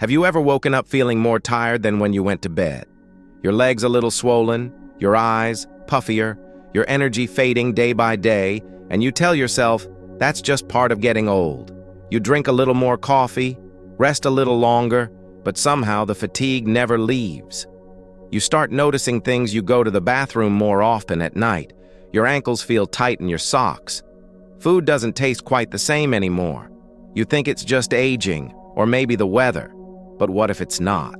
Have you ever woken up feeling more tired than when you went to bed? Your legs a little swollen, your eyes puffier, your energy fading day by day, and you tell yourself, that's just part of getting old. You drink a little more coffee, rest a little longer, but somehow the fatigue never leaves. You start noticing things. You go to the bathroom more often at night. Your ankles feel tight in your socks. Food doesn't taste quite the same anymore. You think it's just aging, or maybe the weather. But what if it's not?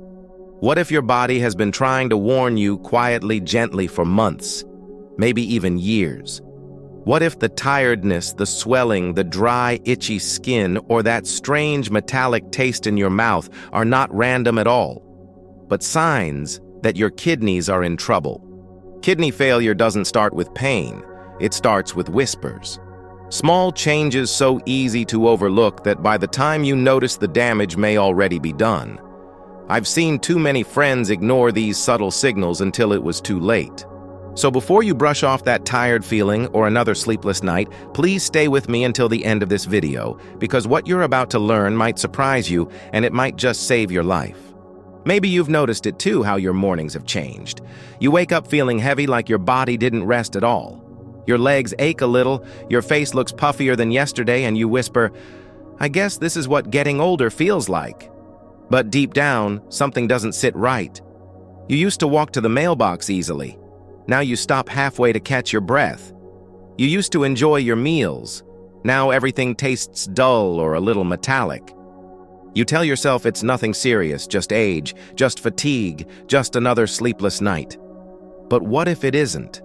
What if your body has been trying to warn you quietly, gently for months, maybe even years? What if the tiredness, the swelling, the dry, itchy skin, or that strange metallic taste in your mouth are not random at all, but signs that your kidneys are in trouble? Kidney failure doesn't start with pain. It starts with whispers. Small changes so easy to overlook that by the time you notice, the damage may already be done. I've seen too many friends ignore these subtle signals until it was too late. So before you brush off that tired feeling or another sleepless night, please stay with me until the end of this video, because what you're about to learn might surprise you and it might just save your life. Maybe you've noticed it too, how your mornings have changed. You wake up feeling heavy, like your body didn't rest at all. Your legs ache a little, your face looks puffier than yesterday, and you whisper, I guess this is what getting older feels like. But deep down, something doesn't sit right. You used to walk to the mailbox easily. Now you stop halfway to catch your breath. You used to enjoy your meals. Now everything tastes dull or a little metallic. You tell yourself it's nothing serious, just age, just fatigue, just another sleepless night. But what if it isn't?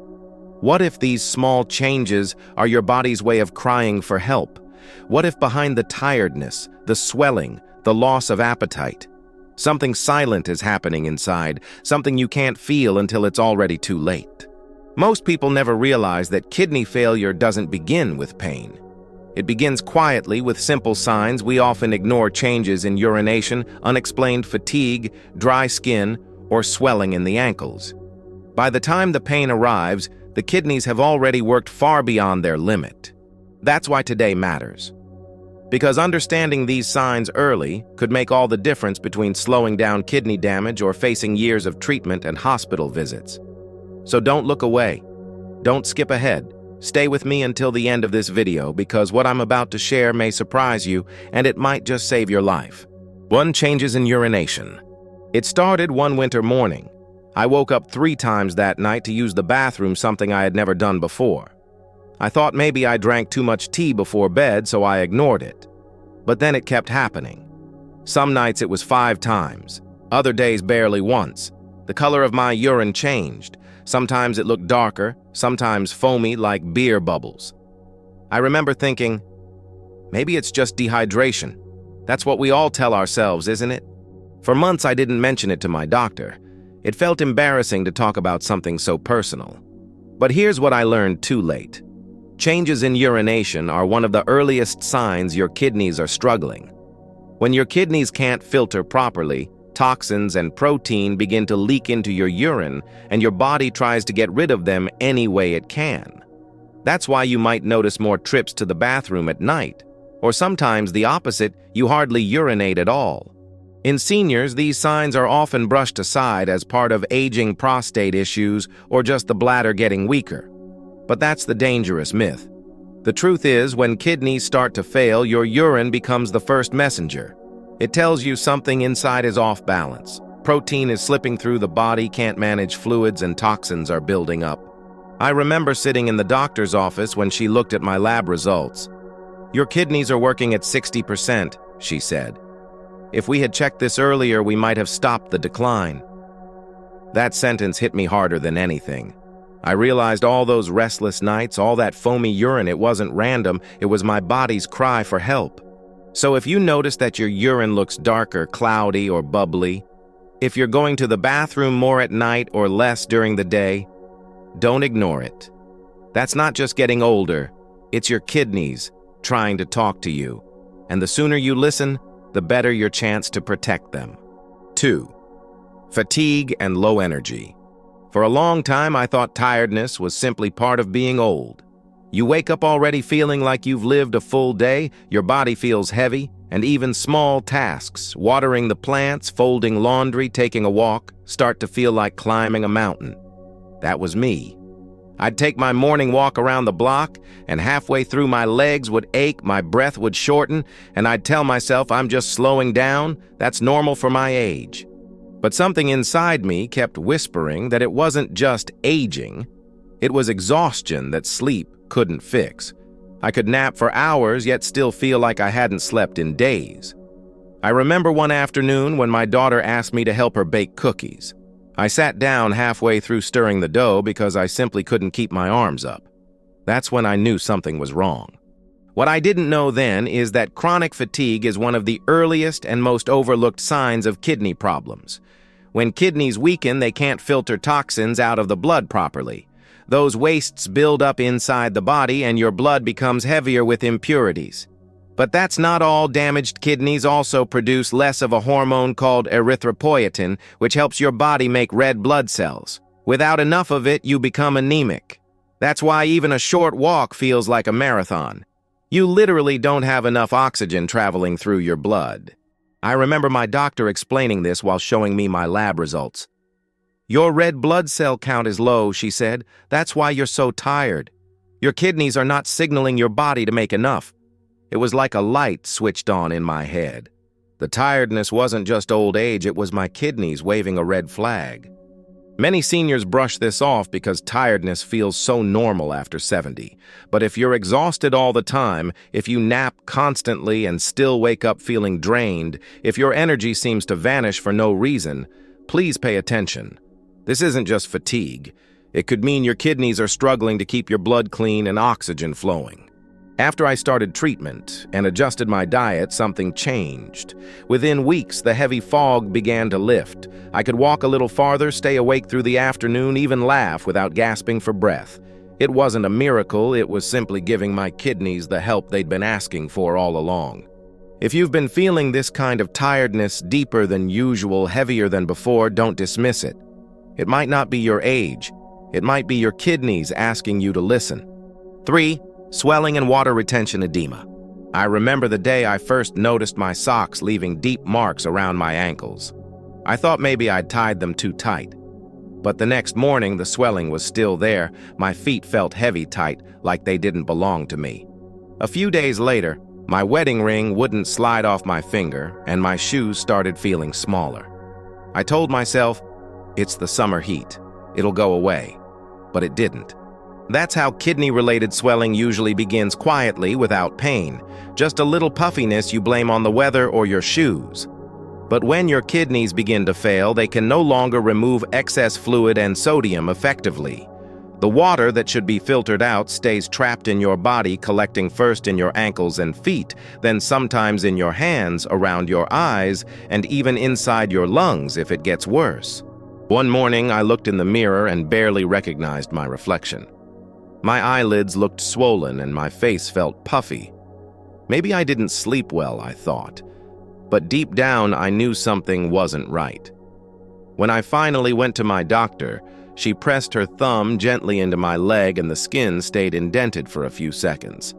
What if these small changes are your body's way of crying for help? What if behind the tiredness, the swelling, the loss of appetite, something silent is happening inside, something you can't feel until it's already too late? Most people never realize that kidney failure doesn't begin with pain. It begins quietly with simple signs. We often ignore changes in urination, unexplained fatigue, dry skin, or swelling in the ankles. By the time the pain arrives, the kidneys have already worked far beyond their limit. That's why today matters. Because understanding these signs early could make all the difference between slowing down kidney damage or facing years of treatment and hospital visits. So don't look away. Don't skip ahead. Stay with me until the end of this video, because what I'm about to share may surprise you and it might just save your life. 1. Changes in urination. It started one winter morning. I woke up 3 times that night to use the bathroom, something I had never done before. I thought maybe I drank too much tea before bed, so I ignored it. But then it kept happening. Some nights it was 5 times, other days barely once. The color of my urine changed. Sometimes it looked darker, sometimes foamy like beer bubbles. I remember thinking, maybe it's just dehydration. That's what we all tell ourselves, isn't it? For months I didn't mention it to my doctor. It felt embarrassing to talk about something so personal. But here's what I learned too late. Changes in urination are one of the earliest signs your kidneys are struggling. When your kidneys can't filter properly, toxins and protein begin to leak into your urine, and your body tries to get rid of them any way it can. That's why you might notice more trips to the bathroom at night, or sometimes the opposite, you hardly urinate at all. In seniors, these signs are often brushed aside as part of aging prostate issues or just the bladder getting weaker. But that's the dangerous myth. The truth is, when kidneys start to fail, your urine becomes the first messenger. It tells you something inside is off balance. Protein is slipping through the body, can't manage fluids, and toxins are building up. I remember sitting in the doctor's office when she looked at my lab results. Your kidneys are working at 60%, she said. If we had checked this earlier, we might have stopped the decline. That sentence hit me harder than anything. I realized all those restless nights, all that foamy urine, it wasn't random, it was my body's cry for help. So if you notice that your urine looks darker, cloudy, or bubbly, if you're going to the bathroom more at night or less during the day, don't ignore it. That's not just getting older, it's your kidneys trying to talk to you. And the sooner you listen, the better your chance to protect them. 2. Fatigue and low energy. For a long time, I thought tiredness was simply part of being old. You wake up already feeling like you've lived a full day, your body feels heavy, And even small tasks, watering the plants, folding laundry, taking a walk, start to feel like climbing a mountain. That was me. I'd take my morning walk around the block, and halfway through my legs would ache, my breath would shorten, and I'd tell myself I'm just slowing down, that's normal for my age. But something inside me kept whispering that it wasn't just aging, it was exhaustion that sleep couldn't fix. I could nap for hours, yet still feel like I hadn't slept in days. I remember one afternoon when my daughter asked me to help her bake cookies. I sat down halfway through stirring the dough because I simply couldn't keep my arms up. That's when I knew something was wrong. What I didn't know then is that chronic fatigue is one of the earliest and most overlooked signs of kidney problems. When kidneys weaken, they can't filter toxins out of the blood properly. Those wastes build up inside the body and your blood becomes heavier with impurities. But that's not all. Damaged kidneys also produce less of a hormone called erythropoietin, which helps your body make red blood cells. Without enough of it, you become anemic. That's why even a short walk feels like a marathon. You literally don't have enough oxygen traveling through your blood. I remember my doctor explaining this while showing me my lab results. "Your red blood cell count is low," she said. "That's why you're so tired. Your kidneys are not signaling your body to make enough." It was like a light switched on in my head. The tiredness wasn't just old age, it was my kidneys waving a red flag. Many seniors brush this off because tiredness feels so normal after 70. But if you're exhausted all the time, if you nap constantly and still wake up feeling drained, if your energy seems to vanish for no reason, please pay attention. This isn't just fatigue. It could mean your kidneys are struggling to keep your blood clean and oxygen flowing. After I started treatment and adjusted my diet, something changed. Within weeks, the heavy fog began to lift. I could walk a little farther, stay awake through the afternoon, even laugh without gasping for breath. It wasn't a miracle, it was simply giving my kidneys the help they'd been asking for all along. If you've been feeling this kind of tiredness, deeper than usual, heavier than before, don't dismiss it. It might not be your age. It might be your kidneys asking you to listen. 3. Swelling and water retention edema. I remember the day I first noticed my socks leaving deep marks around my ankles. I thought maybe I'd tied them too tight. But the next morning, the swelling was still there. My feet felt heavy tight, like they didn't belong to me. A few days later, my wedding ring wouldn't slide off my finger, and my shoes started feeling smaller. I told myself, it's the summer heat. It'll go away. But it didn't. That's how kidney-related swelling usually begins, quietly, without pain. Just a little puffiness you blame on the weather or your shoes. But when your kidneys begin to fail, they can no longer remove excess fluid and sodium effectively. The water that should be filtered out stays trapped in your body, collecting first in your ankles and feet, then sometimes in your hands, around your eyes, and even inside your lungs if it gets worse. One morning, I looked in the mirror and barely recognized my reflection. My eyelids looked swollen and my face felt puffy. Maybe I didn't sleep well, I thought. But deep down, I knew something wasn't right. When I finally went to my doctor, she pressed her thumb gently into my leg and the skin stayed indented for a few seconds.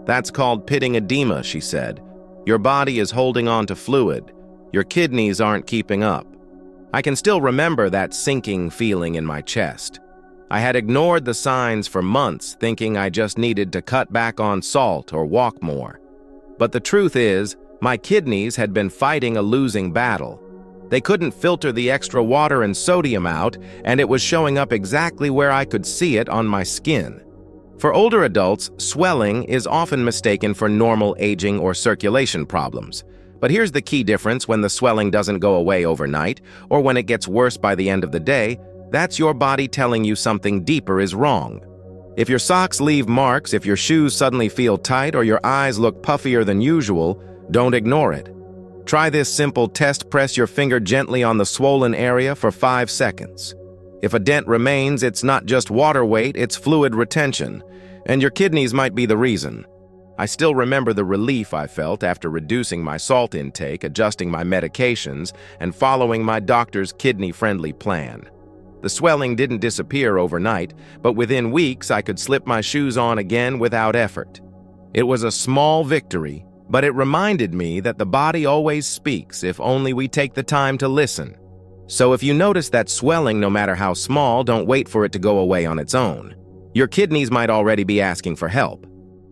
"That's called pitting edema," she said. "Your body is holding on to fluid. Your kidneys aren't keeping up." I can still remember that sinking feeling in my chest. I had ignored the signs for months, thinking I just needed to cut back on salt or walk more. But the truth is, my kidneys had been fighting a losing battle. They couldn't filter the extra water and sodium out, and it was showing up exactly where I could see it on my skin. For older adults, swelling is often mistaken for normal aging or circulation problems. But here's the key difference: when the swelling doesn't go away overnight, or when it gets worse by the end of the day, that's your body telling you something deeper is wrong. If your socks leave marks, if your shoes suddenly feel tight, or your eyes look puffier than usual, don't ignore it. Try this simple test: press your finger gently on the swollen area for 5 seconds. If a dent remains, it's not just water weight, it's fluid retention, and your kidneys might be the reason. I still remember the relief I felt after reducing my salt intake, adjusting my medications, and following my doctor's kidney-friendly plan. The swelling didn't disappear overnight, but within weeks I could slip my shoes on again without effort. It was a small victory, But it reminded me that the body always speaks if only we take the time to listen. So if you notice that swelling, no matter how small, don't wait for it to go away on its own. Your kidneys might already be asking for help.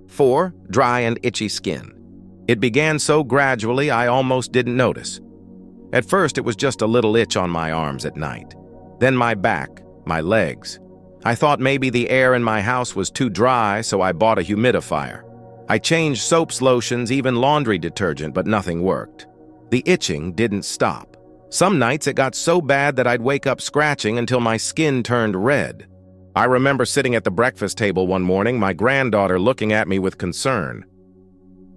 4. Dry and itchy skin. It began so gradually I almost didn't notice. At first, it was just a little itch on my arms at night. Then my back, my legs. I thought maybe the air in my house was too dry, so I bought a humidifier. I changed soaps, lotions, even laundry detergent, but nothing worked. The itching didn't stop. Some nights it got so bad that I'd wake up scratching until my skin turned red. I remember sitting at the breakfast table one morning, my granddaughter looking at me with concern.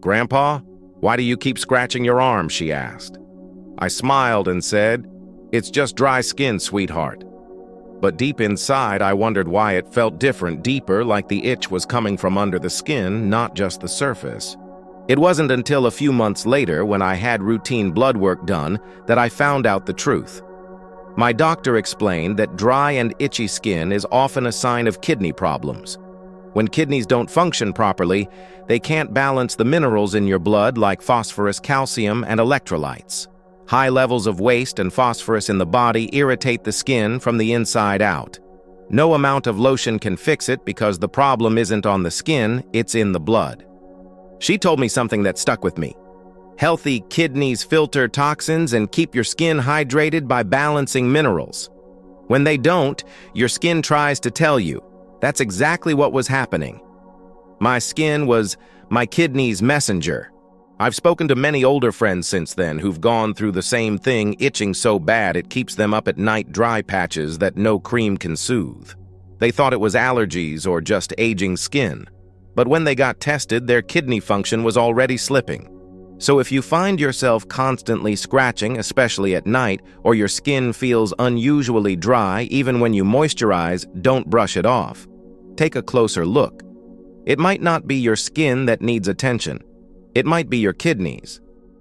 "Grandpa, why do you keep scratching your arm?" she asked. I smiled and said, "It's just dry skin, sweetheart." But deep inside, I wondered why it felt different, deeper, like the itch was coming from under the skin, not just the surface. It wasn't until a few months later, when I had routine blood work done, that I found out the truth. My doctor explained that dry and itchy skin is often a sign of kidney problems. When kidneys don't function properly, they can't balance the minerals in your blood like phosphorus, calcium, and electrolytes. High levels of waste and phosphorus in the body irritate the skin from the inside out. No amount of lotion can fix it because the problem isn't on the skin, it's in the blood. She told me something that stuck with me. Healthy kidneys filter toxins and keep your skin hydrated by balancing minerals. When they don't, your skin tries to tell you. That's exactly what was happening. My skin was my kidney's messenger. I've spoken to many older friends since then who've gone through the same thing, itching so bad it keeps them up at night, dry patches that no cream can soothe. They thought it was allergies or just aging skin. But when they got tested, their kidney function was already slipping. So if you find yourself constantly scratching, especially at night, or your skin feels unusually dry even when you moisturize, don't brush it off. Take a closer look. It might not be your skin that needs attention. It might be your kidneys.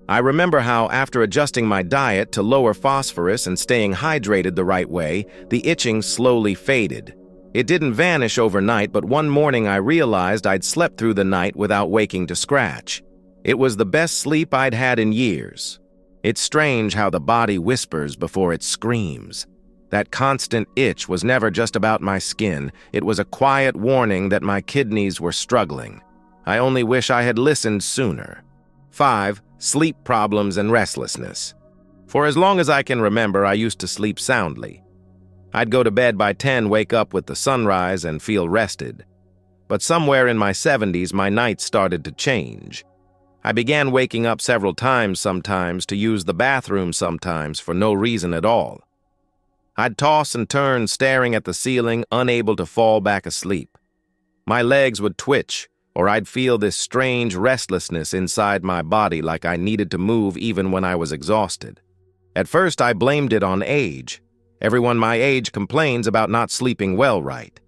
I remember how, after adjusting my diet to lower phosphorus and staying hydrated the right way, the itching slowly faded. It didn't vanish overnight, but one morning I realized I'd slept through the night without waking to scratch. It was the best sleep I'd had in years. It's strange how the body whispers before it screams. That constant itch was never just about my skin. It was a quiet warning that my kidneys were struggling. I only wish I had listened sooner. 5. Sleep problems and restlessness. For as long as I can remember, I used to sleep soundly. I'd go to bed by 10, wake up with the sunrise, and feel rested. But somewhere in my 70s, my nights started to change. I began waking up several times sometimes, to use the bathroom sometimes, for no reason at all. I'd toss and turn, staring at the ceiling, unable to fall back asleep. My legs would twitch, or I'd feel this strange restlessness inside my body, like I needed to move even when I was exhausted. At first, I blamed it on age. Everyone my age complains about not sleeping well right.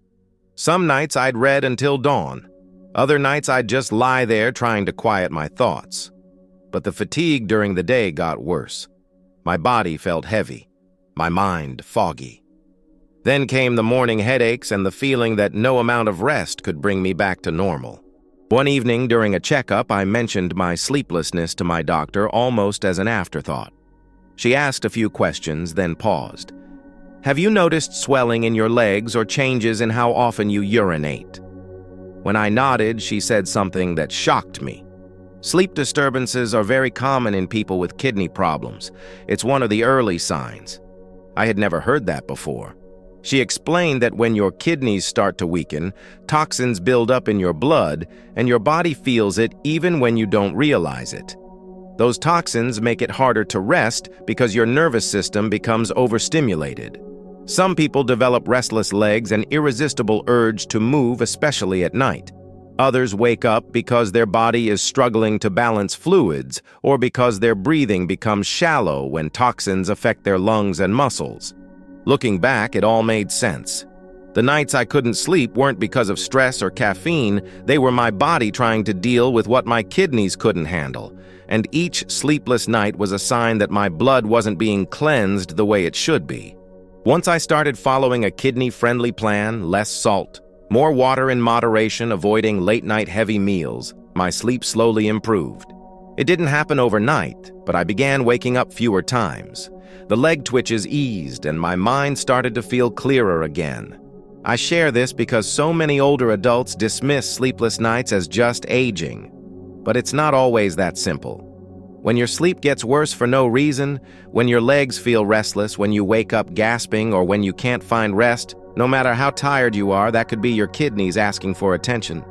Some nights I'd read until dawn. Other nights I'd just lie there trying to quiet my thoughts. But the fatigue during the day got worse. My body felt heavy, my mind foggy. Then came the morning headaches and the feeling that no amount of rest could bring me back to normal. One evening during a checkup, I mentioned my sleeplessness to my doctor almost as an afterthought. She asked a few questions, then paused. "Have you noticed swelling in your legs or changes in how often you urinate?" When I nodded, she said something that shocked me. Sleep disturbances are very common in people with kidney problems. It's one of the early signs. I had never heard that before. She explained that when your kidneys start to weaken, toxins build up in your blood, and your body feels it even when you don't realize it. Those toxins make it harder to rest because your nervous system becomes overstimulated. Some people develop restless legs and irresistible urge to move, especially at night. Others wake up because their body is struggling to balance fluids or because their breathing becomes shallow when toxins affect their lungs and muscles. Looking back, it all made sense. The nights I couldn't sleep weren't because of stress or caffeine, they were my body trying to deal with what my kidneys couldn't handle. And each sleepless night was a sign that my blood wasn't being cleansed the way it should be. Once I started following a kidney-friendly plan, less salt, more water in moderation, avoiding late-night heavy meals, my sleep slowly improved. It didn't happen overnight, but I began waking up fewer times. The leg twitches eased and my mind started to feel clearer again. I share this because so many older adults dismiss sleepless nights as just aging. But it's not always that simple. When your sleep gets worse for no reason, when your legs feel restless, when you wake up gasping, or when you can't find rest, no matter how tired you are, that could be your kidneys asking for attention.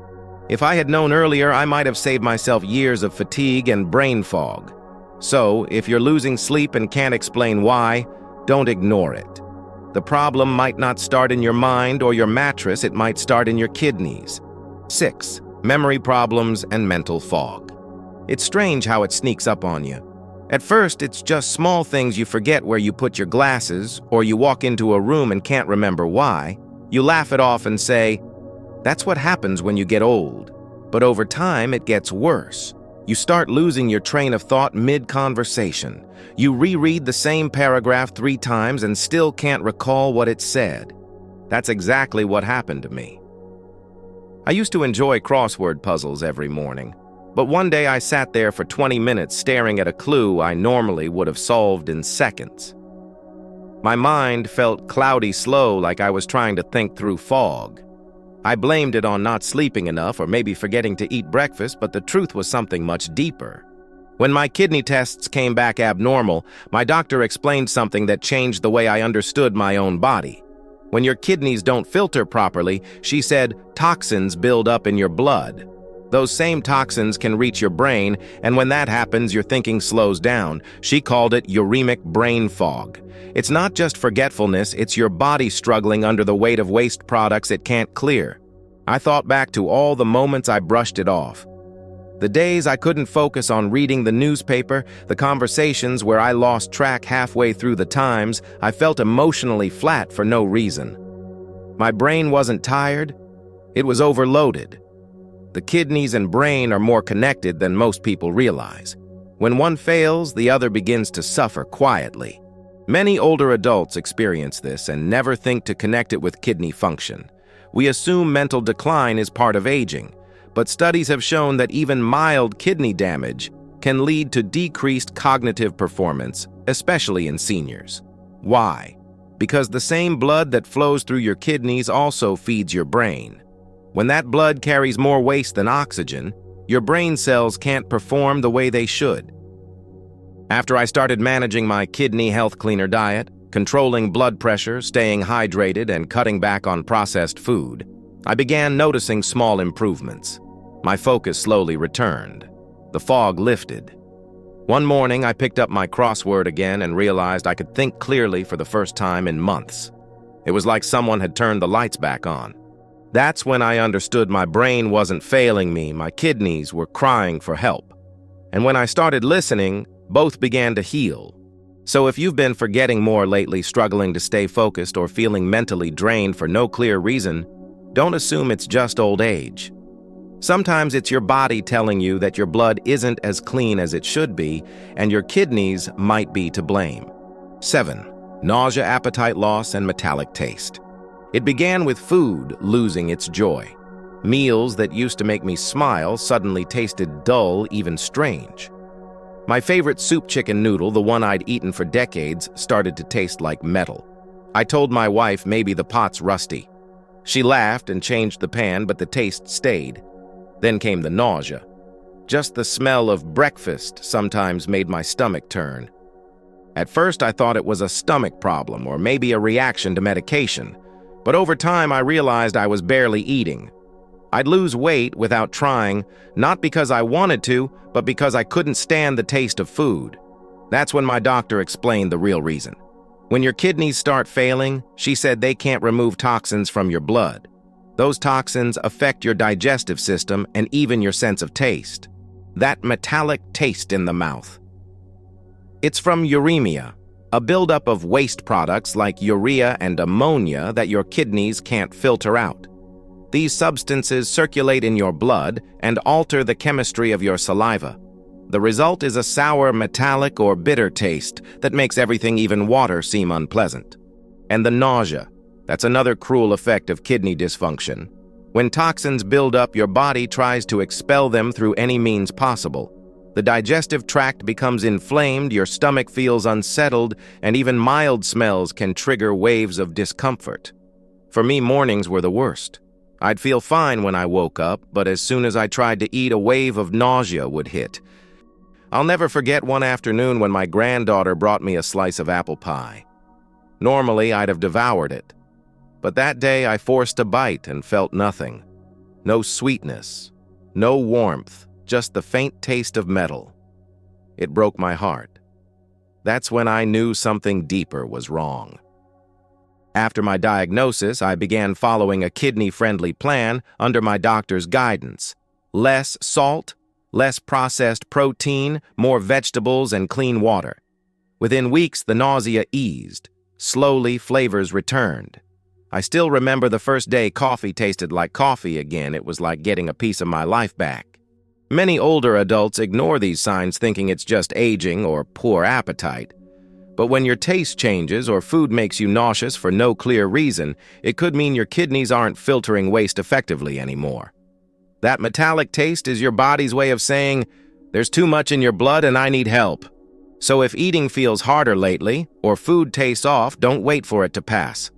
If I had known earlier, I might have saved myself years of fatigue and brain fog. So, if you're losing sleep and can't explain why, don't ignore it. The problem might not start in your mind or your mattress, it might start in your kidneys. 6. Memory problems and mental fog. It's strange how it sneaks up on you. At first, it's just small things you forget where you put your glasses, or you walk into a room and can't remember why. You laugh it off and say, "That's what happens when you get old." But over time, it gets worse. You start losing your train of thought mid-conversation. You reread the same paragraph 3 times and still can't recall what it said. That's exactly what happened to me. I used to enjoy crossword puzzles every morning, but one day I sat there for 20 minutes staring at a clue I normally would have solved in seconds. My mind felt cloudy slow, like I was trying to think through fog. I blamed it on not sleeping enough or maybe forgetting to eat breakfast, but the truth was something much deeper. When my kidney tests came back abnormal, my doctor explained something that changed the way I understood my own body. When your kidneys don't filter properly, she said, toxins build up in your blood. Those same toxins can reach your brain, and when that happens, your thinking slows down. She called it uremic brain fog. It's not just forgetfulness, it's your body struggling under the weight of waste products it can't clear. I thought back to all the moments I brushed it off. The days I couldn't focus on reading the newspaper, the conversations where I lost track halfway through the Times, I felt emotionally flat for no reason. My brain wasn't tired, it was overloaded. The kidneys and brain are more connected than most people realize. When one fails, the other begins to suffer quietly. Many older adults experience this and never think to connect it with kidney function. We assume mental decline is part of aging, but studies have shown that even mild kidney damage can lead to decreased cognitive performance, especially in seniors. Why? Because the same blood that flows through your kidneys also feeds your brain. When that blood carries more waste than oxygen, your brain cells can't perform the way they should. After I started managing my kidney health cleaner diet, controlling blood pressure, staying hydrated, and cutting back on processed food, I began noticing small improvements. My focus slowly returned. The fog lifted. One morning, I picked up my crossword again and realized I could think clearly for the first time in months. It was like someone had turned the lights back on. That's when I understood my brain wasn't failing me, my kidneys were crying for help. And when I started listening, both began to heal. So if you've been forgetting more lately, struggling to stay focused, or feeling mentally drained for no clear reason, don't assume it's just old age. Sometimes it's your body telling you that your blood isn't as clean as it should be, and your kidneys might be to blame. 7. Nausea, appetite loss, and metallic taste. It began with food losing its joy. Meals that used to make me smile suddenly tasted dull, even strange. My favorite soup chicken noodle, the one I'd eaten for decades, started to taste like metal. I told my wife maybe the pot's rusty. She laughed and changed the pan, but the taste stayed. Then came the nausea. Just the smell of breakfast sometimes made my stomach turn. At first, I thought it was a stomach problem or maybe a reaction to medication. But over time, I realized I was barely eating. I'd lose weight without trying, not because I wanted to, but because I couldn't stand the taste of food. That's when my doctor explained the real reason. When your kidneys start failing, she said they can't remove toxins from your blood. Those toxins affect your digestive system and even your sense of taste. That metallic taste in the mouth. It's from uremia, a buildup of waste products like urea and ammonia that your kidneys can't filter out. These substances circulate in your blood and alter the chemistry of your saliva. The result is a sour, metallic, or bitter taste that makes everything, even water, seem unpleasant. And the nausea. That's another cruel effect of kidney dysfunction. When toxins build up, your body tries to expel them through any means possible. The digestive tract becomes inflamed, your stomach feels unsettled, and even mild smells can trigger waves of discomfort. For me, mornings were the worst. I'd feel fine when I woke up, but as soon as I tried to eat, a wave of nausea would hit. I'll never forget one afternoon when my granddaughter brought me a slice of apple pie. Normally, I'd have devoured it, but that day I forced a bite and felt nothing. No sweetness, no warmth, just the faint taste of metal. It broke my heart. That's when I knew something deeper was wrong. After my diagnosis, I began following a kidney-friendly plan under my doctor's guidance. Less salt, less processed protein, more vegetables, and clean water. Within weeks, the nausea eased. Slowly, flavors returned. I still remember the first day coffee tasted like coffee again. It was like getting a piece of my life back. Many older adults ignore these signs thinking it's just aging or poor appetite. But when your taste changes or food makes you nauseous for no clear reason, it could mean your kidneys aren't filtering waste effectively anymore. That metallic taste is your body's way of saying, "There's too much in your blood and I need help." So if eating feels harder lately, or food tastes off, don't wait for it to pass.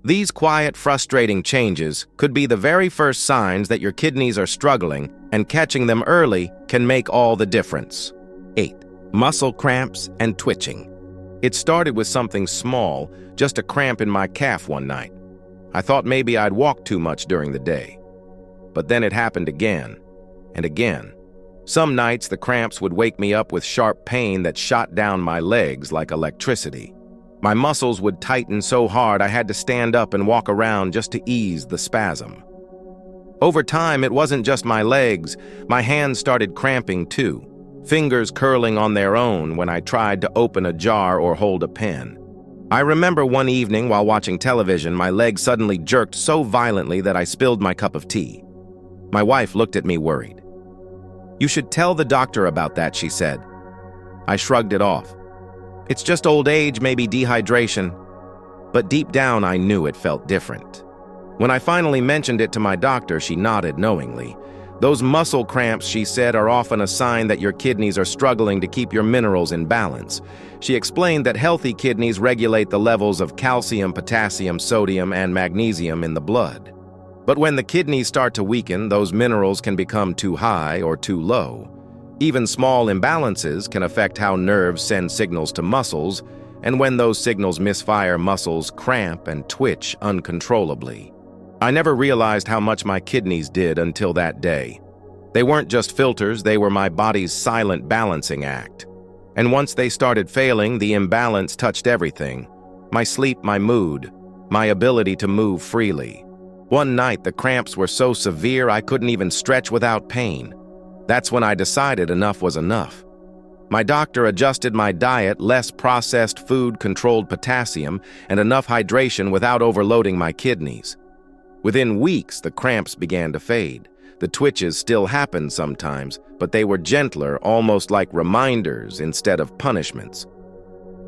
These quiet, frustrating changes could be the very first signs that your kidneys are struggling, and catching them early can make all the difference. 8. Muscle cramps and twitching. It started with something small, just a cramp in my calf one night. I thought maybe I'd walked too much during the day. But then it happened again and again. Some nights the cramps would wake me up with sharp pain that shot down my legs like electricity. My muscles would tighten so hard I had to stand up and walk around just to ease the spasm. Over time, it wasn't just my legs. My hands started cramping too, fingers curling on their own when I tried to open a jar or hold a pen. I remember one evening while watching television, my leg suddenly jerked so violently that I spilled my cup of tea. My wife looked at me worried. "You should tell the doctor about that," she said. I shrugged it off. "It's just old age, maybe dehydration." But deep down, I knew it felt different. When I finally mentioned it to my doctor, she nodded knowingly. "Those muscle cramps," she said, "are often a sign that your kidneys are struggling to keep your minerals in balance." She explained that healthy kidneys regulate the levels of calcium, potassium, sodium, and magnesium in the blood. But when the kidneys start to weaken, those minerals can become too high or too low. Even small imbalances can affect how nerves send signals to muscles, and when those signals misfire, muscles cramp and twitch uncontrollably. I never realized how much my kidneys did until that day. They weren't just filters, they were my body's silent balancing act. And once they started failing, the imbalance touched everything: my sleep, my mood, my ability to move freely. One night, the cramps were so severe I couldn't even stretch without pain. That's when I decided enough was enough. My doctor adjusted my diet: less processed food, controlled potassium, and enough hydration without overloading my kidneys. Within weeks, the cramps began to fade. The twitches still happened sometimes, but they were gentler, almost like reminders instead of punishments.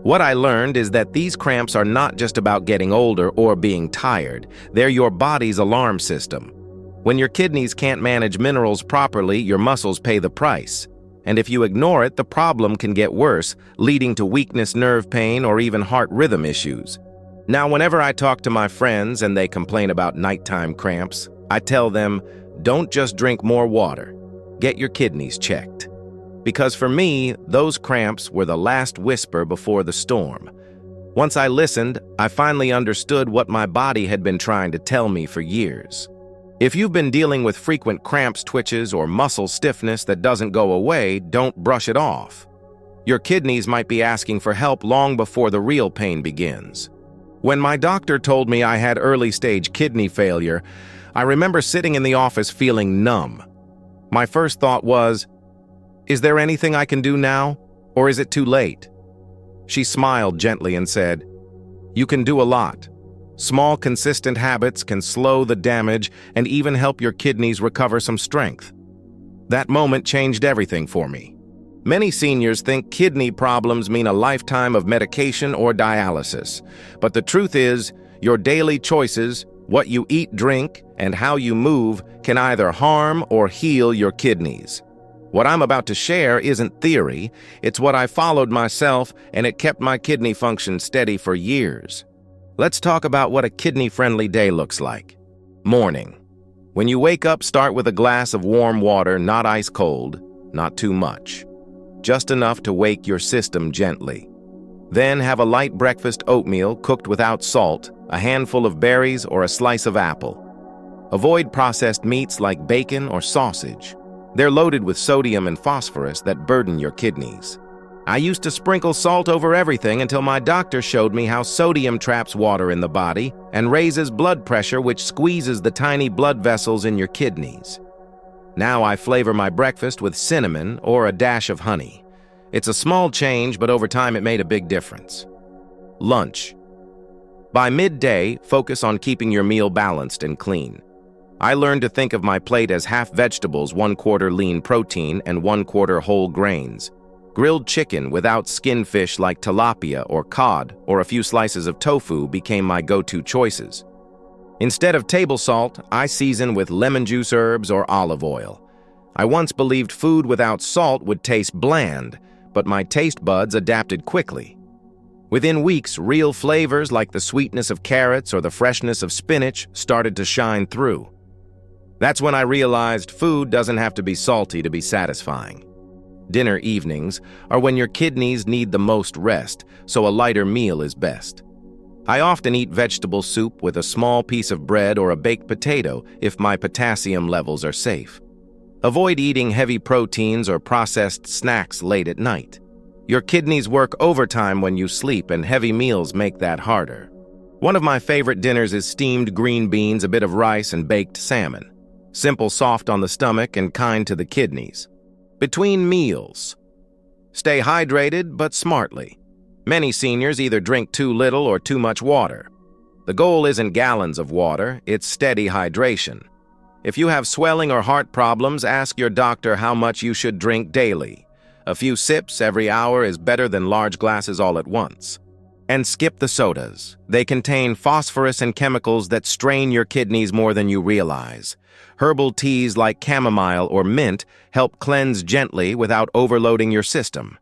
What I learned is that these cramps are not just about getting older or being tired. They're your body's alarm system. When your kidneys can't manage minerals properly, your muscles pay the price. And if you ignore it, the problem can get worse, leading to weakness, nerve pain, or even heart rhythm issues. Now, whenever I talk to my friends and they complain about nighttime cramps, I tell them, don't just drink more water. Get your kidneys checked. Because for me, those cramps were the last whisper before the storm. Once I listened, I finally understood what my body had been trying to tell me for years. If you've been dealing with frequent cramps, twitches, or muscle stiffness that doesn't go away, don't brush it off. Your kidneys might be asking for help long before the real pain begins. When my doctor told me I had early-stage kidney failure, I remember sitting in the office feeling numb. My first thought was, is there anything I can do now, or is it too late? She smiled gently and said, you can do a lot. Small, consistent habits can slow the damage and even help your kidneys recover some strength. That moment changed everything for me. Many seniors think kidney problems mean a lifetime of medication or dialysis. But the truth is, your daily choices, what you eat, drink, and how you move can either harm or heal your kidneys. What I'm about to share isn't theory, it's what I followed myself, and it kept my kidney function steady for years. Let's talk about what a kidney-friendly day looks like. Morning. When you wake up, start with a glass of warm water, not ice cold, not too much. Just enough to wake your system gently. Then have a light breakfast oatmeal cooked without salt, a handful of berries, or a slice of apple. Avoid processed meats like bacon or sausage. They're loaded with sodium and phosphorus that burden your kidneys. I used to sprinkle salt over everything until my doctor showed me how sodium traps water in the body and raises blood pressure, which squeezes the tiny blood vessels in your kidneys. Now I flavor my breakfast with cinnamon or a dash of honey. It's a small change, but over time it made a big difference. Lunch. By midday, focus on keeping your meal balanced and clean. I learned to think of my plate as half vegetables, 1/4 lean protein, and 1/4 whole grains. Grilled chicken without skin fish like tilapia or cod, or a few slices of tofu became my go-to choices. Instead of table salt, I season with lemon juice, herbs, or olive oil. I once believed food without salt would taste bland, but my taste buds adapted quickly. Within weeks, real flavors like the sweetness of carrots or the freshness of spinach started to shine through. That's when I realized food doesn't have to be salty to be satisfying. Dinner evenings are when your kidneys need the most rest, so a lighter meal is best. I often eat vegetable soup with a small piece of bread or a baked potato if my potassium levels are safe. Avoid eating heavy proteins or processed snacks late at night. Your kidneys work overtime when you sleep, and heavy meals make that harder. One of my favorite dinners is steamed green beans, a bit of rice, and baked salmon. Simple, soft on the stomach, and kind to the kidneys. Between meals. Stay hydrated, but smartly. Many seniors either drink too little or too much water. The goal isn't gallons of water, it's steady hydration. If you have swelling or heart problems, ask your doctor how much you should drink daily. A few sips every hour is better than large glasses all at once. And skip the sodas. They contain phosphorus and chemicals that strain your kidneys more than you realize. Herbal teas like chamomile or mint help cleanse gently without overloading your system.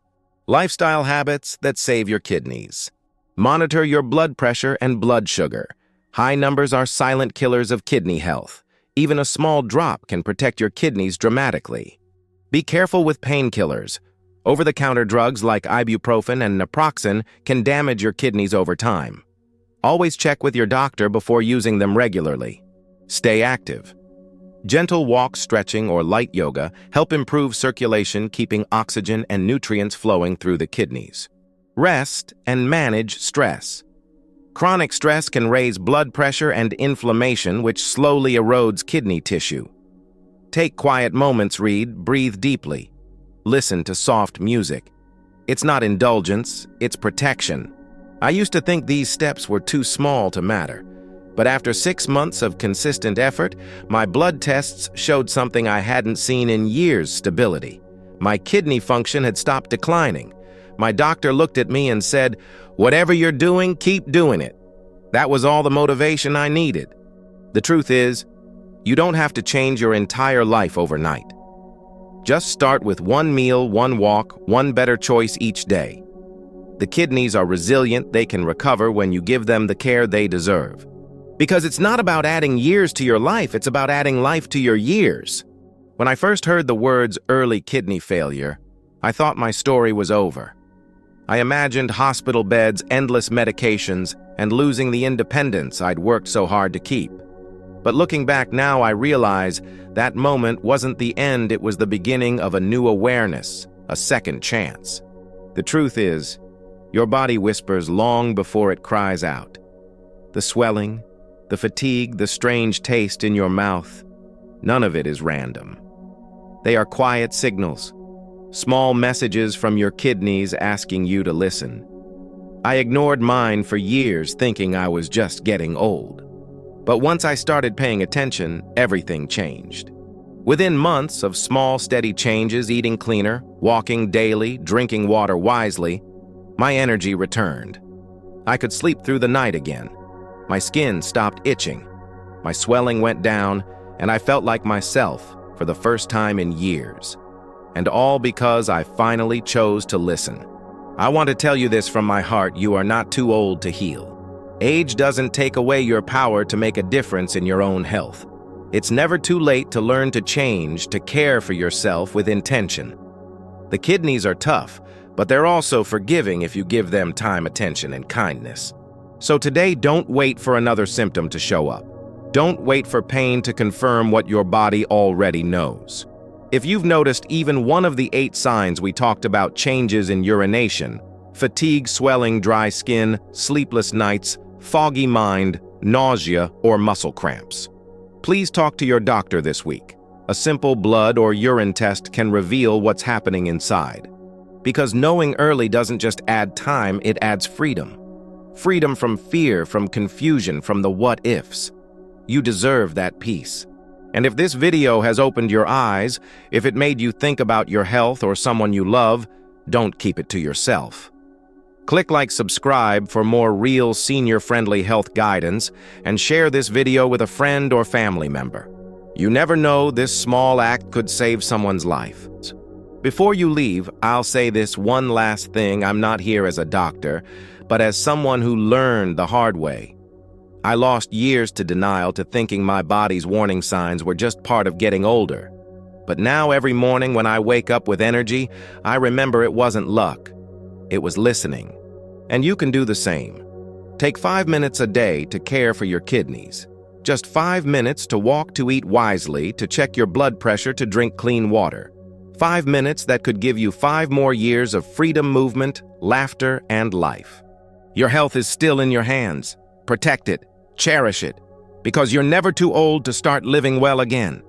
Lifestyle habits that save your kidneys. Monitor your blood pressure and blood sugar. High numbers are silent killers of kidney health. Even a small drop can protect your kidneys dramatically. Be careful with painkillers. Over-the-counter drugs like ibuprofen and naproxen can damage your kidneys over time. Always check with your doctor before using them regularly. Stay active. Gentle walks, stretching, or light yoga help improve circulation, keeping oxygen and nutrients flowing through the kidneys. Rest and manage stress. Chronic stress can raise blood pressure and inflammation, which slowly erodes kidney tissue. Take quiet moments, breathe deeply. Listen to soft music. It's not indulgence, it's protection. I used to think these steps were too small to matter. But after 6 months of consistent effort, my blood tests showed something I hadn't seen in years: stability. My kidney function had stopped declining. My doctor looked at me and said, "Whatever you're doing, keep doing it." That was all the motivation I needed. The truth is, you don't have to change your entire life overnight. Just start with one meal, one walk, one better choice each day. The kidneys are resilient, they can recover when you give them the care they deserve. Because it's not about adding years to your life, it's about adding life to your years. When I first heard the words early kidney failure, I thought my story was over. I imagined hospital beds, endless medications, and losing the independence I'd worked so hard to keep. But looking back now, I realize that moment wasn't the end, it was the beginning of a new awareness, a second chance. The truth is, your body whispers long before it cries out. The swelling, the fatigue, the strange taste in your mouth, none of it is random. They are quiet signals, small messages from your kidneys asking you to listen. I ignored mine for years, thinking I was just getting old. But once I started paying attention, everything changed. Within months of small, steady changes, eating cleaner, walking daily, drinking water wisely, my energy returned. I could sleep through the night again. My skin stopped itching. My swelling went down, and I felt like myself for the first time in years. And all because I finally chose to listen. I want to tell you this from my heart: you are not too old to heal. Age doesn't take away your power to make a difference in your own health. It's never too late to learn to change, to care for yourself with intention. The kidneys are tough, but they're also forgiving if you give them time, attention, and kindness. So today, don't wait for another symptom to show up. Don't wait for pain to confirm what your body already knows. If you've noticed even one of the 8 signs we talked about, changes in urination, fatigue, swelling, dry skin, sleepless nights, foggy mind, nausea, or muscle cramps, please talk to your doctor this week. A simple blood or urine test can reveal what's happening inside. Because knowing early doesn't just add time, it adds freedom. Freedom from fear, from confusion, from the what-ifs. You deserve that peace. And if this video has opened your eyes, if it made you think about your health or someone you love, don't keep it to yourself. Click like, subscribe for more real senior-friendly health guidance, and share this video with a friend or family member. You never know, this small act could save someone's life. Before you leave, I'll say this one last thing. I'm not here as a doctor, but as someone who learned the hard way. I lost years to denial, to thinking my body's warning signs were just part of getting older. But now every morning when I wake up with energy, I remember it wasn't luck. It was listening. And you can do the same. Take 5 minutes a day to care for your kidneys. Just 5 minutes to walk, to eat wisely, to check your blood pressure, to drink clean water. 5 minutes that could give you 5 more years of freedom, movement, laughter, and life. Your health is still in your hands. Protect it. Cherish it, because you're never too old to start living well again.